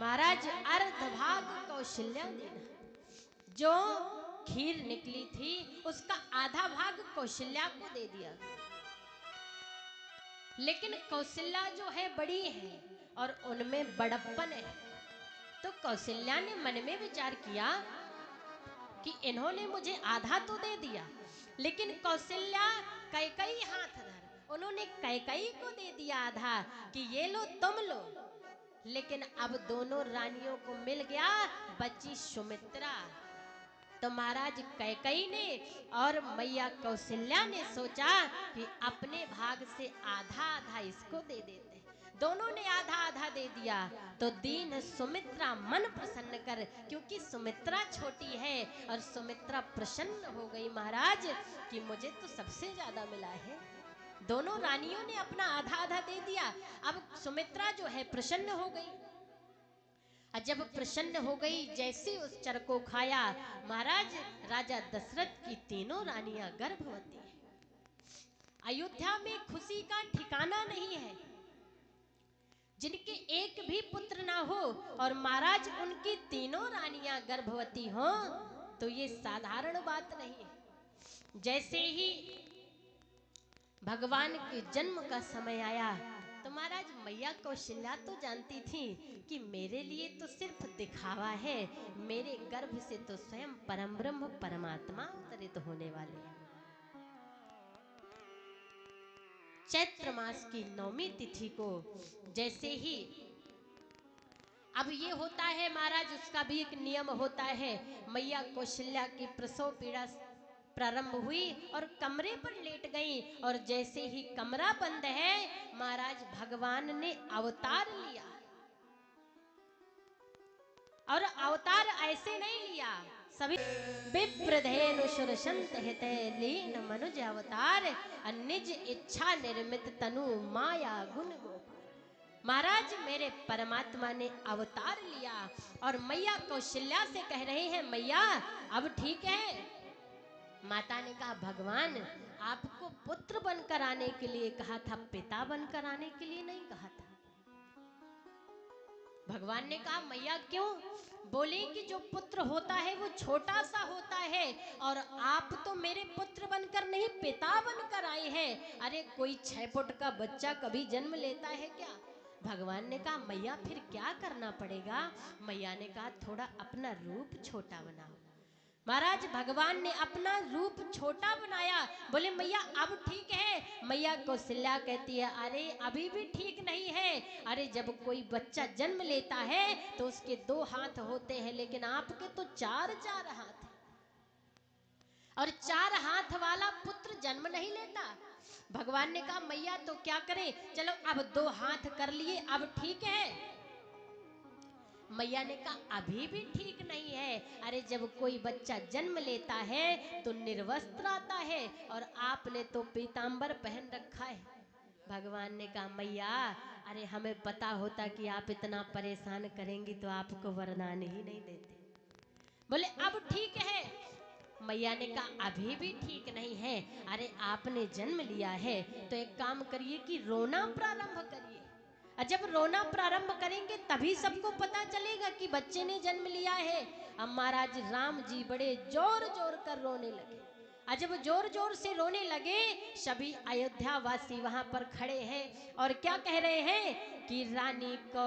महाराज अर्धभाग कौशल्या देना। जो खीर निकली थी उसका आधा भाग कौशल्या को दे दिया। लेकिन कौशल्या जो है बड़ी है और उनमें बड़प्पन है, तो कौशल्या ने मन में विचार किया कि इन्होंने मुझे आधा तो दे दिया, लेकिन कौशल्या कैकई हाथ धर, उन्होंने कैकई को दे दिया आधा कि ये लो तुम लो। लेकिन अब दोनों रानियों को मिल गया, बची सुमित्रा। तो महाराज कैकई ने और मैया कौशल्या ने सोचा कि अपने भाग से आधा आधा इसको दे देते। दोनों ने आधा आधा दे दिया। तो दीन सुमित्रा मन प्रसन्न कर, क्योंकि सुमित्रा छोटी है और सुमित्रा प्रसन्न हो गई महाराज कि मुझे तो सबसे ज्यादा मिला है। दोनों रानियों ने अपना आधा आधा दे दिया। अब सुमित्रा जो है प्रसन्न हो गई। जब प्रसन्न हो गई, जैसे उस चर को खाया, महाराज राजा दशरथ की तीनों रानियां गर्भवती है। अयोध्या में खुशी का ठिकाना नहीं है। जिनके एक भी पुत्र ना हो और महाराज उनकी तीनों रानियां गर्भवती हो, तो ये साधारण बात नहीं है। जैसे ही भगवान के जन्म का समय आया, तो महाराज मैया कौशल्या तो जानती थी कि मेरे लिए तो सिर्फ दिखावा है, मेरे गर्भ से तो स्वयं परम ब्रह्म परमात्मा अवतरित होने वाले हैं। चैत्र मास की 9वीं तिथि को जैसे ही अब ये होता है महाराज, उसका भी एक नियम होता है। मैया कौशल्या की प्रसव पीड़ा प्रारंभ हुई और कमरे पर लेट गई, और जैसे ही कमरा बंद है, महाराज भगवान ने अवतार लिया। और अवतार ऐसे नहीं लिया, सभी विप्रधेनु सुरसंत हिते लीन मनुज अवतार, निज इच्छा निर्मित तनु माया गुण गोपाल। महाराज मेरे परमात्मा ने अवतार लिया और मैया कौशल्या से कह रहे हैं, मैया अब ठीक है। माता ने कहा, भगवान आपको पुत्र बनकर आने के लिए कहा था, पिता बनकर आने के लिए नहीं कहा था। भगवान ने कहा, मैया क्यों? बोले कि जो पुत्र होता है वो छोटा सा होता है, और आप तो मेरे पुत्र बनकर नहीं पिता बनकर आए हैं। अरे कोई 6 फुट का बच्चा कभी जन्म लेता है क्या? भगवान ने कहा, मैया फिर क्या करना पड़ेगा? मैया ने कहा, थोड़ा अपना रूप छोटा बनाओ। महाराज भगवान ने अपना रूप छोटा बनाया। बोले मैया अब ठीक है? मैया कौशल्या कहती है, अरे अभी भी ठीक नहीं है। अरे जब कोई बच्चा जन्म लेता है तो उसके 2 हाथ होते हैं, लेकिन आपके तो 4 हाथ हैं, और 4 हाथ वाला पुत्र जन्म नहीं लेता। भगवान ने कहा, मैया तो क्या करें? चलो अब 2 हाथ कर लिए, अब ठीक है? मैया ने कहा, अभी भी ठीक नहीं है। अरे जब कोई बच्चा जन्म लेता है तो निर्वस्त्र आता है, और आपने तो पीतांबर पहन रखा है। भगवान ने कहा, मैया अरे हमें पता होता कि आप इतना परेशान करेंगी तो आपको वरदान ही नहीं देते। बोले अब ठीक है? मैया ने कहा, अभी भी ठीक नहीं है। अरे आपने जन्म लिया है तो एक काम करिए कि रोना प्रारंभ करिए। जब रोना प्रारंभ करेंगे तभी सबको पता चलेगा कि बच्चे ने जन्म लिया है। अब महाराज राम जी बड़े जोर जोर कर रोने लगे। जब जोर जोर से रोने लगे, सभी अयोध्या वासी वहां पर खड़े हैं और क्या कह रहे हैं कि रानी को